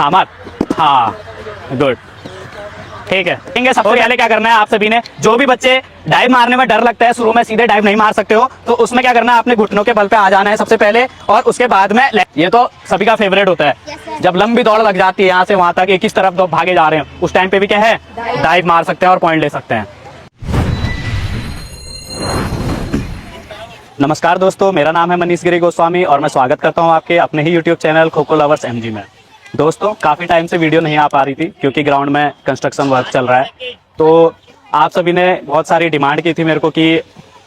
अमर, हाँ गुड, ठीक है। देखेंगे सबसे पहले क्या करना है आप सभी ने, जो भी बच्चे डाइव मारने में डर लगता है, शुरू में सीधे डाइव नहीं मार सकते हो, तो उसमें क्या करना है, अपने घुटनों के बल पे आ जाना है सबसे पहले, और उसके बाद में ये तो सभी का फेवरेट होता है, जब लंबी दौड़ लग जाती है यहाँ से वहां तक एक ही तरफ तो भागे जा रहे हैं, उस टाइम पे भी क्या है, डाइव मार सकते हैं और पॉइंट ले सकते हैं। नमस्कार दोस्तों, मेरा नाम है मनीष गिरी गोस्वामी और मैं स्वागत करता हूं आपके अपने ही YouTube channel kho-kho lovers MG में। दोस्तों काफ़ी टाइम से वीडियो नहीं आ पा रही थी क्योंकि ग्राउंड में कंस्ट्रक्शन वर्क चल रहा है, तो आप सभी ने बहुत सारी डिमांड की थी मेरे को कि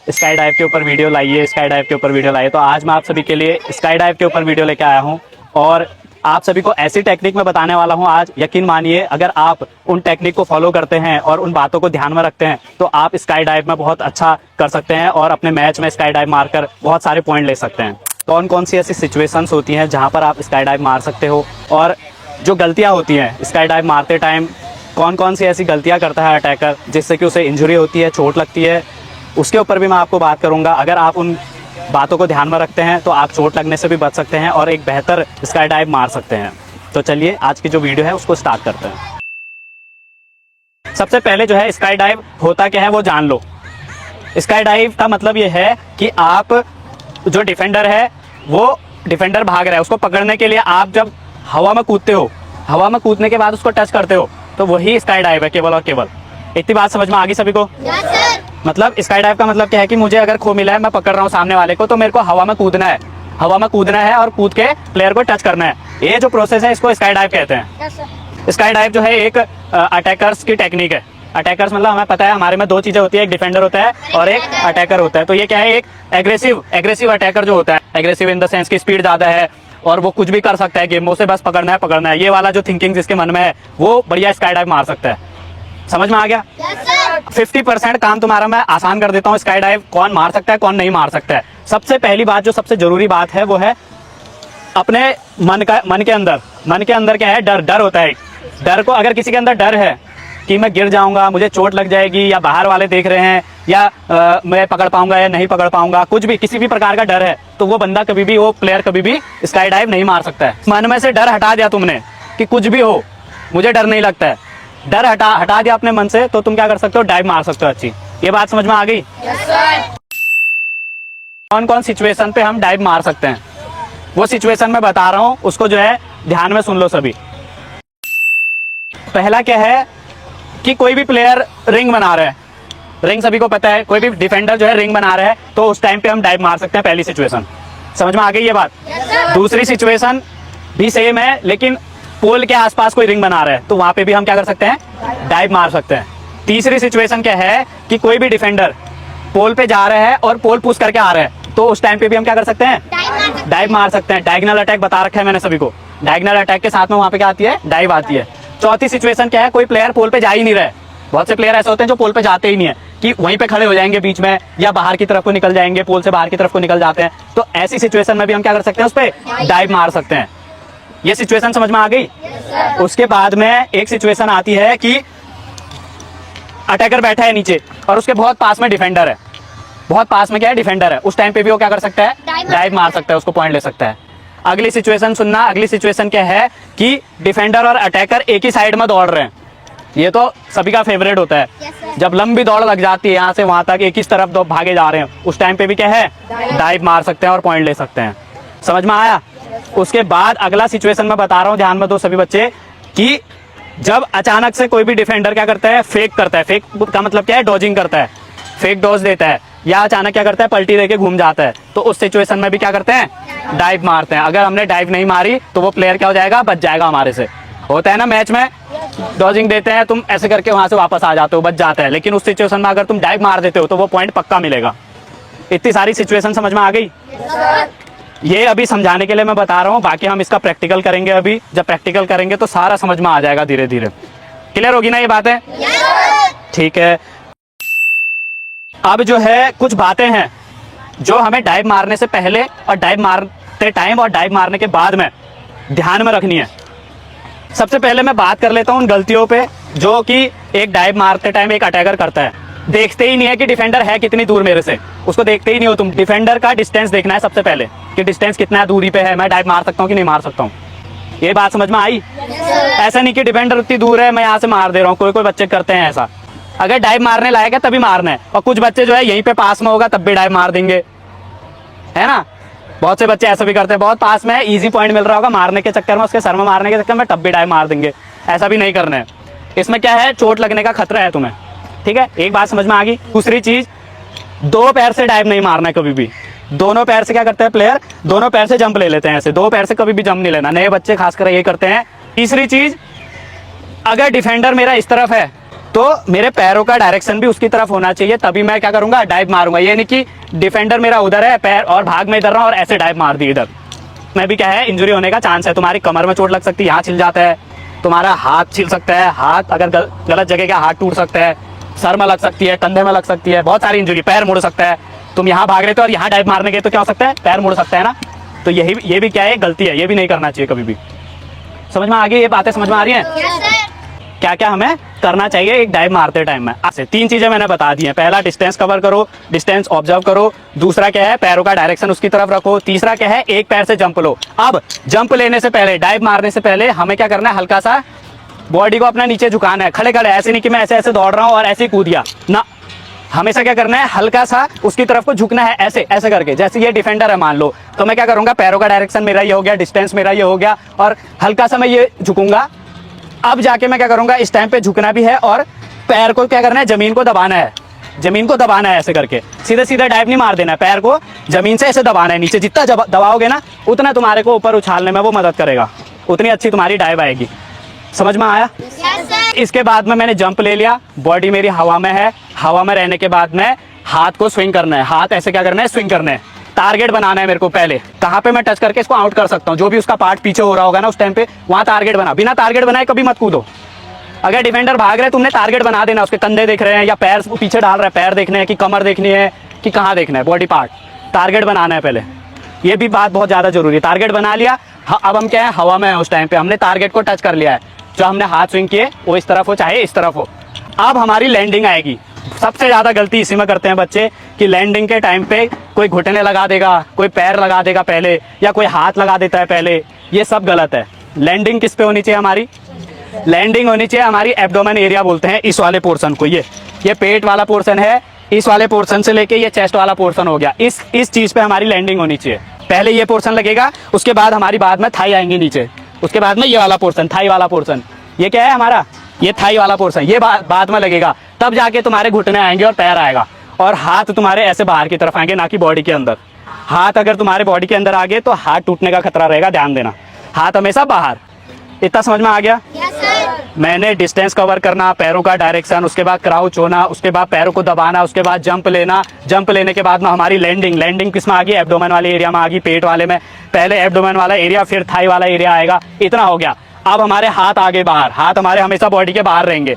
स्काई डाइव के ऊपर वीडियो लाइए, स्काई डाइव के ऊपर वीडियो लाइए। तो आज मैं आप सभी के लिए स्काई डाइव के ऊपर वीडियो लेके आया हूँ और आप सभी को ऐसी टेक्निक में बताने वाला हूं आज, यकीन मानिए अगर आप उन टेक्निक को फॉलो करते हैं और उन बातों को ध्यान में रखते हैं तो आप स्काई डाइव में बहुत अच्छा कर सकते हैं और अपने मैच में स्काई डाइव मारकर बहुत सारे पॉइंट ले सकते हैं। कौन कौन सी ऐसी सिचुएशंस होती हैं जहां पर आप स्काई डाइव मार सकते हो और जो गलतियां होती हैं स्काई डाइव मारते टाइम, कौन कौन सी ऐसी गलतियां करता है अटैकर जिससे कि उसे इंजरी होती है, चोट लगती है, उसके ऊपर भी मैं आपको बात करूंगा। अगर आप उन बातों को ध्यान में रखते हैं तो आप चोट लगने से भी बच सकते हैं और एक बेहतर स्काई डाइव मार सकते हैं। तो चलिए आज की जो वीडियो है उसको स्टार्ट करते हैं। सबसे पहले जो है स्काई डाइव होता क्या है वो जान लो। स्काई डाइव का मतलब ये है कि आप जो डिफेंडर है वो डिफेंडर भाग रहा है, उसको पकड़ने के लिए आप जब हवा में कूदते हो, हवा में कूदने के बाद उसको टच करते हो, तो वही स्काई डाइव है केवल और केवल। इतनी बात समझ में आ गई सभी को? मतलब स्काई डाइव का मतलब क्या है कि मुझे अगर खो मिला है, मैं पकड़ रहा हूँ सामने वाले को, तो मेरे को हवा में कूदना है, हवा में कूदना है और कूद के प्लेयर को टच करना है। ये जो प्रोसेस है इसको स्काई डाइव कहते हैं। स्काई डाइव जो है एक अटैकर्स की टेक्निक है। अटैकर्स मतलब हमें पता है हमारे में दो चीजें होती है, एक डिफेंडर होता है और एक अटैकर होता है। तो ये क्या है, एक एग्रेसिव अटैकर जो होता है, एग्रेसिव इन द सेंस की स्पीड ज्यादा है और वो कुछ भी कर सकता है गेम में, उसे बस पकड़ना है। ये वाला जो थिंकिंग जिसके मन में है वो बढ़िया स्काई डाइव मार सकता है। समझ में आ गया? 50% काम तुम्हारा मैं आसान कर देता हूँ। स्काई डाइव कौन मार सकता है, कौन नहीं मार सकता है। सबसे पहली बात, जो सबसे जरूरी बात है वो है अपने मन के अंदर क्या है, डर होता है। डर को, अगर किसी के अंदर डर है कि मैं गिर जाऊंगा, मुझे चोट लग जाएगी, या बाहर वाले देख रहे हैं, या मैं पकड़ पाऊंगा या नहीं पकड़ पाऊंगा, कुछ भी किसी भी प्रकार का डर है, तो वो बंदा कभी भी, वो प्लेयर कभी भी स्काई डाइव नहीं मार सकता है। मन में से डर हटा दिया तुमने कि कुछ भी हो मुझे डर नहीं लगता है, डर हटा दिया अपने मन से, तो तुम क्या कर सकते हो, डाइव मार सकते हो। अच्छी, ये बात समझ में आ गई? कौन कौन सिचुएशन पे हम डाइव मार सकते हैं वो सिचुएशन मैं बता रहा हूं, उसको जो है ध्यान में सुन लो सभी। पहला क्या है कि कोई भी प्लेयर रिंग बना रहा है, रिंग सभी को पता है, कोई भी डिफेंडर जो है रिंग बना रहा है, तो उस टाइम पे हम डाइव मार सकते हैं। पहली सिचुएशन समझ में आ गई ये बात? दूसरी सिचुएशन भी सेम है, लेकिन पोल के आसपास कोई रिंग बना रहा है तो वहां पे भी हम क्या कर सकते हैं, डाइव मार सकते हैं। तीसरी सिचुएशन क्या है कि कोई भी डिफेंडर पोल पे जा रहा है और पोल पुश करके आ रहा है, तो उस टाइम पे भी हम क्या कर सकते हैं, डाइव मार सकते हैं। डायगोनल अटैक बता रखा है मैंने सभी को, डायगोनल अटैक के साथ में वहां पे क्या आती है, डाइव आती है। चौथी सिचुएशन क्या है, कोई प्लेयर पोल पे जा ही नहीं रहा है। बहुत से प्लेयर ऐसे होते हैं जो पोल पे जाते ही नहीं है, कि वहीं पे खड़े हो जाएंगे बीच में या बाहर की तरफ को निकल जाएंगे, पोल से बाहर की तरफ को निकल जाते हैं। तो ऐसी सिचुएशन में भी हम क्या कर सकते हैं, उस पर डाइव मार सकते हैं। ये सिचुएशन समझ में आ गई? उसके बाद में एक सिचुएशन आती है कि अटैकर बैठा है नीचे और उसके बहुत पास में डिफेंडर है, बहुत पास में क्या है, डिफेंडर है। उस टाइम पे भी वो क्या कर सकता है, डाइव मार सकता है, उसको पॉइंट ले सकता है। अगली सिचुएशन सुनना, अगली सिचुएशन क्या है कि डिफेंडर और अटैकर एक ही साइड में दौड़ रहे हैं। ये तो सभी का फेवरेट होता है, जब लंबी दौड़ लग जाती है यहाँ से वहां तक, एक ही तरफ दो भागे जा रहे हैं, उस टाइम पे भी क्या है, डाइव मार सकते हैं और पॉइंट ले सकते हैं। समझ में आया? उसके बाद अगला सिचुएशन मैं बता रहा हूँ, ध्यान में दो सभी बच्चे, कि जब अचानक से कोई भी डिफेंडर क्या करता है, फेक करता है। फेक का मतलब क्या है, डॉजिंग करता है, फेक डॉज देता है, या अचानक क्या करता है, पलटी देके घूम जाता है, तो उस सिचुएशन में भी क्या करते हैं, डाइव मारते हैं। अगर हमने डाइव नहीं मारी तो वो प्लेयर क्या हो जाएगा, बच जाएगा हमारे से। होता है ना मैच में, डॉजिंग देते हैं, तुम ऐसे करके वहां से वापस आ जाते हो, बच जाता है, लेकिन उस सिचुएशन में अगर तुम डाइव मार देते हो तो वो पॉइंट पक्का मिलेगा। इतनी सारी सिचुएशन समझ में आ गई? ये अभी समझाने के लिए मैं बता रहा हूँ, बाकी हम इसका प्रैक्टिकल करेंगे। अभी जब प्रैक्टिकल करेंगे तो सारा समझ में आ जाएगा धीरे धीरे। क्लियर होगी ना ये बातें? ठीक है। अब जो है कुछ बातें हैं जो हमें डाइव मारने से पहले और डाइव मारते टाइम और डाइव मारने के बाद में ध्यान में रखनी है। सबसे पहले मैं बात कर लेता हूँ उन गलतियों पे जो कि एक डाइव मारते टाइम एक अटैकर करता है। देखते ही नहीं है कि डिफेंडर है कितनी दूर मेरे से, उसको देखते ही नहीं हो तुम। डिफेंडर का डिस्टेंस देखना है सबसे पहले, कि डिस्टेंस कितना दूरी पे है, मैं डाइव मार सकता हूँ कि नहीं मार सकता हूँ। ये बात समझ में आई? ऐसा नहीं कि डिफेंडर उतनी दूर है मैं यहाँ से मार दे रहा हूँ, कोई कोई बच्चे करते हैं ऐसा। अगर डाइव मारने लायक है तभी मारना है, और कुछ बच्चे जो है यहीं पे पास में होगा तब भी डाइव मार देंगे, है ना। बहुत से बच्चे ऐसा भी करते हैं, बहुत पास में है, इजी पॉइंट मिल रहा होगा, मारने के चक्कर में, उसके सर में मारने के चक्कर में तब भी डाइव मार देंगे। ऐसा भी नहीं करना है, इसमें क्या है, चोट लगने का खतरा है तुम्हें, ठीक है। एक बात समझ में आ गई। दूसरी चीज, दो पैर से डाइव नहीं मारना है कभी भी। दोनों पैर से क्या करते हैं प्लेयर, दोनों पैर से जंप ले लेते हैं, ऐसे दो पैर से कभी भी जंप नहीं लेना, नए बच्चे खासकर ये करते हैं। तीसरी चीज, अगर डिफेंडर मेरा इस तरफ है तो मेरे पैरों का डायरेक्शन भी उसकी तरफ होना चाहिए, तभी मैं क्या करूंगा, डाइव मारूंगा। ये नहीं कि डिफेंडर मेरा उधर है पैर और भाग में इधर रहा और ऐसे डाइव मार दी इधर, में भी क्या है, इंजरी होने का चांस है। तुम्हारी कमर में चोट लग सकती है, यहाँ छिल जाता है, तुम्हारा हाथ छिल सकता है, हाथ अगर गलत जगह का हाथ टूट सकता है, सर में लग सकती है, कंधे में लग सकती है, बहुत सारी इंजरी, पैर मुड़ सकता है। तुम यहाँ भाग रहे थे और यहाँ डाइव मारने गए तो क्या हो सकता है, पैर मुड़ सकता है ना। तो ये भी क्या है, गलती है, ये भी नहीं करना चाहिए कभी भी। समझ में आ गई, ये बातें समझ में आ रही हैं? क्या क्या हमें करना चाहिए एक डाइव मारते टाइम में। ऐसे 3 चीजें मैंने बता दी हैं। पहला, डिस्टेंस कवर करो, डिस्टेंस ऑब्जर्व करो। दूसरा क्या है, पैरों का डायरेक्शन उसकी तरफ रखो। तीसरा क्या है, एक पैर से जंप लो। अब जंप लेने से पहले, डाइव मारने से पहले हमें क्या करना है, हल्का सा बॉडी को अपना नीचे झुकाना है, खड़े खड़े, ऐसे नहीं कि मैं ऐसे ऐसे दौड़ रहा हूँ और ऐसे ही कूद गया ना। हमेशा क्या करना है, हल्का सा उसकी तरफ को झुकना है, ऐसे ऐसे करके। जैसे ये डिफेंडर है मान लो, तो मैं क्या करूंगा, पैरों का डायरेक्शन मेरा ये हो गया, डिस्टेंस मेरा ये हो गया, और हल्का सा मैं ये झुकूंगा। अब जाके मैं क्या करूंगा, इस टाइम पे झुकना भी है और पैर को क्या करना है, जमीन को दबाना है, जमीन को दबाना है ऐसे करके। सीधे सीधे डाइव नहीं मार देना है, पैर को जमीन से ऐसे दबाना है नीचे। जितना दबाओगे ना उतना तुम्हारे को ऊपर उछालने में वो मदद करेगा, उतनी अच्छी तुम्हारी डाइव आएगी। समझ में आया? इसके बाद में मैंने जंप ले लिया, बॉडी मेरी हवा में है, हवा में रहने के बाद में हाथ को स्विंग करना है, हाथ ऐसे क्या करना है, स्विंग करना है। टारगेट बनाना है मेरे को पहले, कहाँ पे मैं टच करके इसको आउट कर सकता हूँ, जो भी उसका पार्ट पीछे हो रहा होगा ना उस टाइम पे, वहां टारगेट बना। बिना टारगेट बनाए कभी मत कूदो। अगर डिफेंडर भाग रहे, तुमने टारगेट बना देना, उसके कंधे देख रहे हैं या पैर पीछे डाल रहे हैं, पैर देखने हैं कि कमर देखनी है कि कहाँ देखना है, बॉडी पार्ट, टारगेट बनाना है पहले। ये भी बात बहुत ज्यादा जरूरी है। टारगेट बना लिया, अब हम क्या है, हवा में है उस टाइम पे, हमने टारगेट को टच कर लिया है। जो हमने हाथ स्विंग किए वो इस तरफ हो चाहे इस तरफ हो। अब हमारी लैंडिंग आएगी। सबसे ज्यादा गलती इसी में करते हैं बच्चे कि लैंडिंग के टाइम पे कोई घुटने लगा देगा, कोई पैर लगा देगा पहले, या कोई हाथ लगा देता है पहले। ये सब गलत है। लैंडिंग किस पे होनी चाहिए हमारी, लैंडिंग होनी चाहिए हमारी एब्डोमेन एरिया बोलते हैं इस वाले पोर्शन को। ये पेट वाला पोर्शन है, इस वाले पोर्शन से लेके ये चेस्ट वाला पोर्शन हो गया, इस चीज पे हमारी लैंडिंग होनी चाहिए। पहले ये पोर्शन लगेगा, उसके बाद हमारी बाद में थाई आएंगी नीचे, उसके बाद में ये वाला पोर्शन, थाई वाला पोर्शन। ये क्या है हमारा, ये थाई वाला पोर्शन, ये बाद में लगेगा, तब जाके तुम्हारे घुटने आएंगे और पैर आएगा, और हाथ तुम्हारे ऐसे बाहर की तरफ आएंगे, ना कि बॉडी के अंदर। हाथ अगर तुम्हारे बॉडी के अंदर आ गए तो हाथ टूटने का खतरा रहेगा, ध्यान देना। हाथ हमेशा बाहर। इतना समझ में आ गया? मैंने डिस्टेंस कवर करना, पैरों का डायरेक्शन, उसके बाद क्राउच होना, उसके बाद पैरों को दबाना, उसके बाद जंप लेना, जंप लेने के बाद में हमारी लैंडिंग किस में आ गई, एब्डोमेन वाले एरिया में आ गई, पेट वाले में। पहले एब्डोमेन वाला एरिया, फिर थाई वाला एरिया आएगा। इतना हो गया। अब हमारे हाथ आगे बाहर, हाथ हमारे हमेशा बॉडी के बाहर रहेंगे।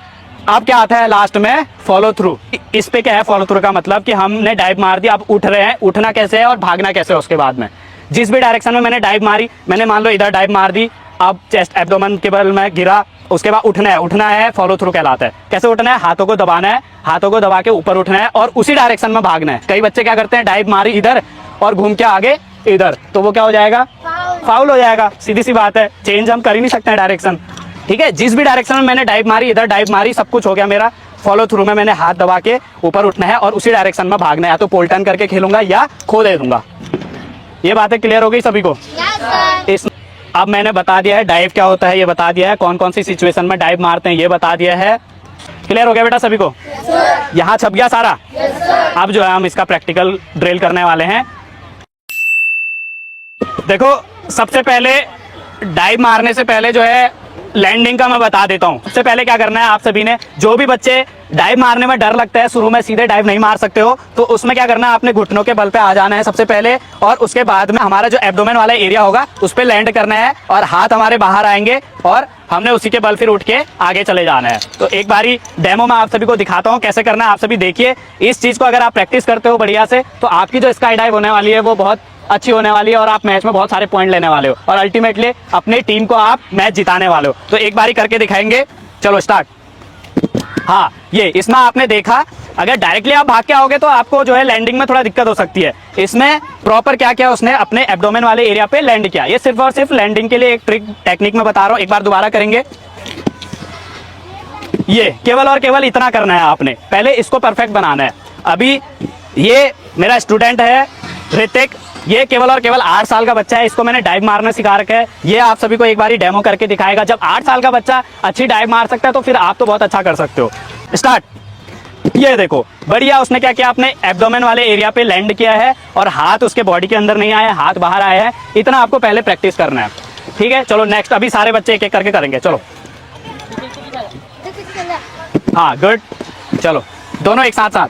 अब क्या आता है लास्ट में, फॉलो थ्रू। इस पे क्या है, फॉलो थ्रू का मतलब कि हमने डाइव मार दिया, अब उठ रहे हैं, उठना कैसे है और भागना कैसे है। उसके बाद में जिस भी डायरेक्शन में मैंने डाइव मारी, मैंने मान लो इधर डाइव मार दी, अब चेस्ट एब्डोमेन के बल में गिरा, उसके बाद उठना है फॉलो थ्रू कहलाता है। कैसे उठना है, हाथों को दबाना है, हाथों को दबा के ऊपर उठना है और उसी डायरेक्शन में भागना है। कई बच्चे क्या करते हैं, डाइव मारी इधर और घूम के आगे इधर, तो वो क्या हो जाएगा, फाउल हो जाएगा। सीधी सी बात है, चेंज हम कर ही नहीं सकते हैं डायरेक्शन, ठीक है। जिस भी डायरेक्शन में मैंने डाइव मारी, इधर डाइव मारी, सब कुछ हो गया मेरा। फॉलो थ्रू में मैंने हाथ दबा के ऊपर उठना है और उसी डायरेक्शन में भागना है, या तो पोल टर्न करके खेलूंगा या खो दे दूंगा। ये बातें क्लियर हो गई सभी को? इस अब मैंने बता दिया है डाइव क्या होता है, ये बता दिया है, कौन कौन सी सिचुएशन में डाइव मारते हैं ये बता दिया है। क्लियर हो गया बेटा सभी को? यहाँ छप गया सारा? अब जो है हम इसका प्रैक्टिकल ड्रिल करने वाले हैं। देखो, सबसे पहले डाइव मारने से पहले जो है लैंडिंग का मैं बता देता हूँ। सबसे पहले क्या करना है आप सभी ने, जो भी बच्चे डाइव मारने में डर लगता है, शुरू में सीधे डाइव नहीं मार सकते हो, तो उसमें क्या करना है, आपने घुटनों के बल पे आ जाना है सबसे पहले, और उसके बाद में हमारा जो एब्डोमेन वाला एरिया होगा उस पे लैंड करना है और हाथ हमारे बाहर आएंगे और हमने उसी के बल फिर उठ के आगे चले जाना है। तो एक बारी डेमो में आप सभी को दिखाता हूँ कैसे करना है। आप सभी देखिए, इस चीज को अगर आप प्रैक्टिस करते हो बढ़िया से, तो आपकी जो स्काई डाइव होने वाली है वो बहुत अच्छी होने वाली है और आप मैच में बहुत सारे पॉइंट लेने वाले हो और अल्टीमेटली अपनी टीम को आप मैच जिताने वाले हो। तो एक बारी करके दिखाएंगे, चलो स्टार्ट। हाँ, ये इसमें आपने देखा अगर डायरेक्टली आप भाग के आओगे तो आपको जो है लैंडिंग में थोड़ा दिक्कत हो सकती है। इसमें प्रॉपर क्या किया उसने, अपने एब्डोमेन वाले एरिया पे लैंड किया। ये सिर्फ और सिर्फ लैंडिंग के लिए एक ट्रिक टेक्निक में बता रहा हूँ। एक बार दोबारा करेंगे। ये केवल और केवल इतना करना है आपने, पहले इसको परफेक्ट बनाना है। अभी ये मेरा स्टूडेंट है ऋतिक, ये केवल और केवल 8 साल का बच्चा है। इसको मैंने डाइव मारना सिखा रखा है। ये आप सभी को एक बार डेमो करके दिखाएगा। जब 8 साल का बच्चा अच्छी डाइव मार सकता है तो फिर आप तो बहुत अच्छा कर सकते हो। स्टार्ट। ये देखो बढ़िया, उसने क्या किया, अपने एब्डोमेन वाले एरिया पे लैंड किया है और हाथ उसके बॉडी के अंदर नहीं आया, हाथ बाहर आया है। इतना आपको पहले प्रैक्टिस करना है, ठीक है। चलो नेक्स्ट, अभी सारे बच्चे एक एक करके करेंगे। चलो हाँ गुड, चलो दोनों एक साथ साथ,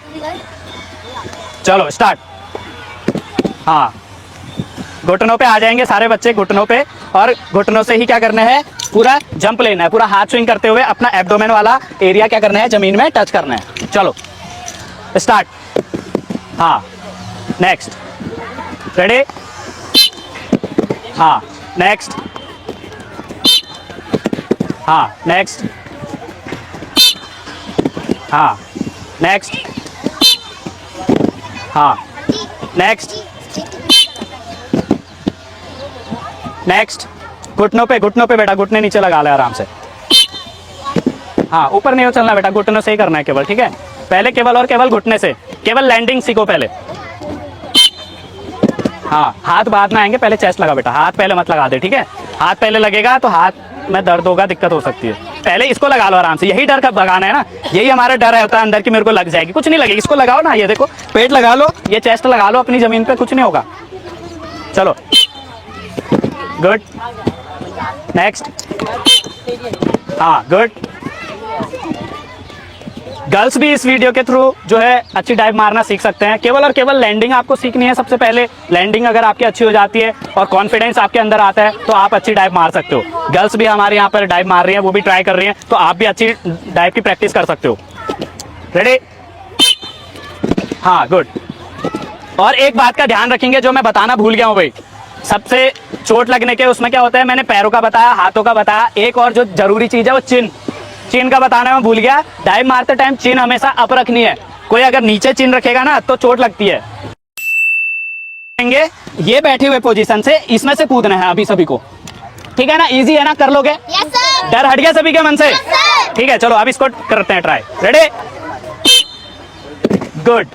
चलो स्टार्ट। हाँ घुटनों पे आ जाएंगे सारे बच्चे, घुटनों पे, और घुटनों से ही क्या करना है, पूरा जंप लेना है, पूरा हाथ स्विंग करते हुए अपना एब्डोमेन वाला एरिया क्या करना है, जमीन में टच करना है। चलो स्टार्ट। हाँ नेक्स्ट, रेडी, हाँ नेक्स्ट, हाँ नेक्स्ट, हाँ नेक्स्ट, हाँ नेक्स्ट, नेक्स्ट। घुटनों पे बेटा, घुटने नीचे लगा ले आराम से। हाँ ऊपर नहीं चलना बेटा, घुटनों से ही करना है केवल, ठीक है। पहले केवल और केवल घुटने से, केवल लैंडिंग सीखो पहले। हाँ हाथ बाद में आएंगे, पहले चेस्ट लगा बेटा, हाथ पहले मत लगा दे, ठीक है। हाथ पहले लगेगा तो हाथ में दर्द होगा, दिक्कत हो सकती है। पहले इसको लगा लो आराम से, यही डर का भगाना है ना, यही हमारा डर होता है अंदर की मेरे को लग जाएगी। कुछ नहीं लगेगी, इसको लगाओ ना, ये देखो पेट लगा लो, ये चेस्ट लगा लो अपनी जमीन पे, कुछ नहीं होगा। चलो गुड, नेक्स्ट, हाँ गुड। गर्ल्स भी इस वीडियो के थ्रू जो है अच्छी डाइव मारना सीख सकते हैं। केवल और केवल लैंडिंग आपको सीखनी है सबसे पहले। लैंडिंग अगर आपकी अच्छी हो जाती है और कॉन्फिडेंस आपके अंदर आता है तो आप अच्छी डाइव मार सकते हो। गर्ल्स भी हमारे यहाँ पर डाइव मार रही हैं, वो भी ट्राई कर रही हैं, तो आप भी अच्छी डाइव की प्रैक्टिस कर सकते हो। रेडी, हाँ गुड। और एक बात का ध्यान रखेंगे जो मैं बताना भूल गया हूँ भाई, सबसे चोट लगने के उसमें क्या होता है, मैंने पैरों का बताया, हाथों का बताया, एक और जो जरूरी चीज है वो चिन, चिन का बताना मैं भूल गया। डाइव मारते टाइम चिन हमेशा अप रखनी है। कोई अगर नीचे चिन रखेगा ना तो चोट लगती है। ये बैठे हुए पोजीशन से इसमें से कूदना है अभी सभी को, ठीक है ना, इजी है ना, कर लोगे? Yes sir. डर हट गया सभी के मन से? Yes sir. ठीक है चलो अब इसको करते हैं ट्राई। रेडी, गुड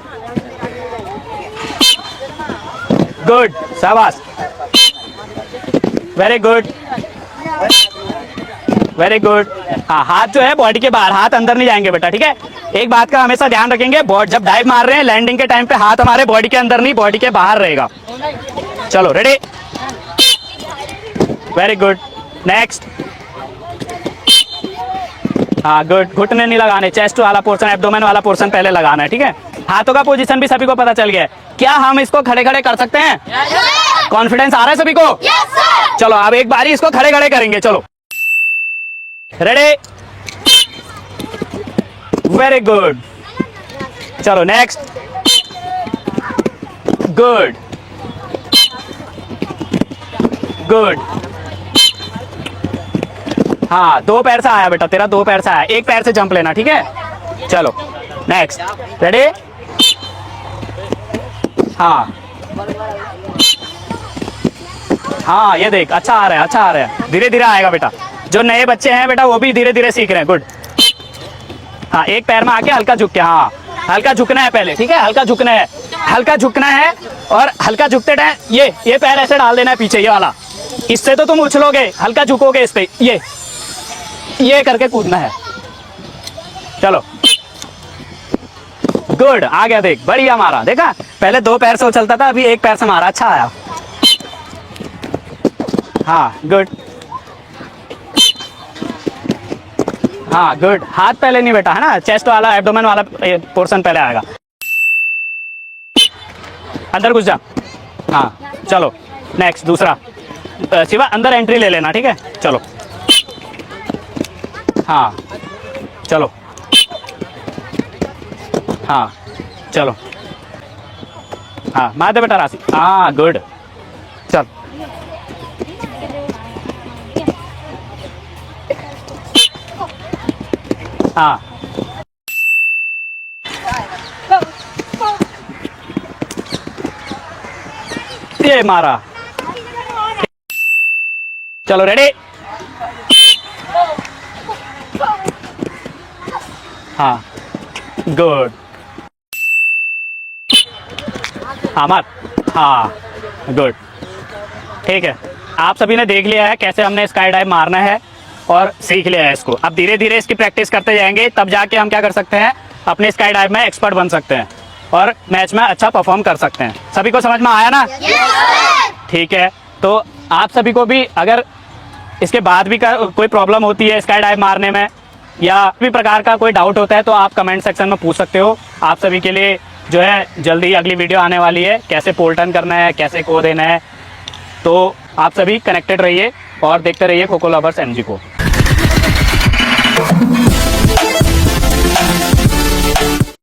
गुड, शाबाश, वेरी गुड वेरी गुड। हाँ हाथ जो है बॉडी के बाहर, हाथ अंदर नहीं जाएंगे बेटा, ठीक है। एक बात का हमेशा ध्यान रखेंगे, जब डाइव मार रहे हैं लैंडिंग के टाइम पे हाथ हमारे बॉडी के अंदर नहीं, बॉडी के बाहर रहेगा। चलो रेडी, वेरी गुड, नेक्स्ट, हाँ गुड। घुटने नहीं लगाने, चेस्ट वाला पोर्शन, एब्डोमेन वाला पोर्शन पहले लगाना है, ठीक है। हाथों का पोजीशन भी सभी को पता चल गया है। क्या हम इसको खड़े खड़े कर सकते हैं? कॉन्फिडेंस आ रहा है सभी को? Yes sir. चलो अब एक बारी इसको खड़े खड़े करेंगे। चलो रेडी, वेरी गुड, चलो नेक्स्ट, गुड गुड। हाँ 2 पैर से आया बेटा, तेरा 2 पैर से आया, एक पैर से जंप लेना, ठीक है। चलो नेक्स्ट, रेडी, हाँ हाँ ये देख अच्छा आ रहा है, अच्छा आ रहा है, धीरे धीरे आएगा बेटा। जो नए बच्चे हैं बेटा वो भी धीरे धीरे सीख रहे हैं, गुड। हाँ एक पैर में आके हल्का झुक के, हाँ हल्का झुकना है पहले, ठीक है, हल्का झुकना है, हल्का झुकना है। और हल्का झुकते टाइम ये पैर ऐसे डाल देना है पीछे, ये वाला, इससे तो तुम उछलोगे, हल्का झुकोगे इस पे, ये करके कूदना है। चलो गुड, आ गया, देख बढ़िया मारा, देखा पहले 2 पैर से उछलता था, अभी 1 पैर से मारा, अच्छा आया। हाँ गुड, हाँ गुड। हाथ पहले नहीं बेटा, है ना, चेस्ट वाला एब्डोमेन वाला पोर्शन पहले आएगा। अंदर घुस जा, हाँ चलो नेक्स्ट, दूसरा। शिवा अंदर एंट्री ले लेना, ठीक है। चलो हाँ चलो, हाँ चलो, हाँ मार दे बेटा राशि, हाँ गुड, चल हाँ ये मारा। चलो रेडी। हाँ गुड। हाँ मत। हाँ गुड। ठीक है, आप सभी ने देख लिया है कैसे हमने स्काई डाइव मारना है और सीख लिया है इसको। अब धीरे धीरे इसकी प्रैक्टिस करते जाएंगे, तब जाके हम क्या कर सकते हैं, अपने स्काई डाइव में एक्सपर्ट बन सकते हैं और मैच में अच्छा परफॉर्म कर सकते हैं। सभी को समझ में आया ना? ठीक है, तो आप सभी को भी अगर इसके बाद भी कोई प्रॉब्लम होती है स्काई डाइव मारने में या भी प्रकार का कोई डाउट होता है तो आप कमेंट सेक्शन में पूछ सकते हो। आप सभी के लिए जो है जल्दी ही अगली वीडियो आने वाली है, कैसे पोल टर्न करना है, कैसे को देना है। तो आप सभी कनेक्टेड रहिए और देखते रहिए खोखो लवर्स एमजी को।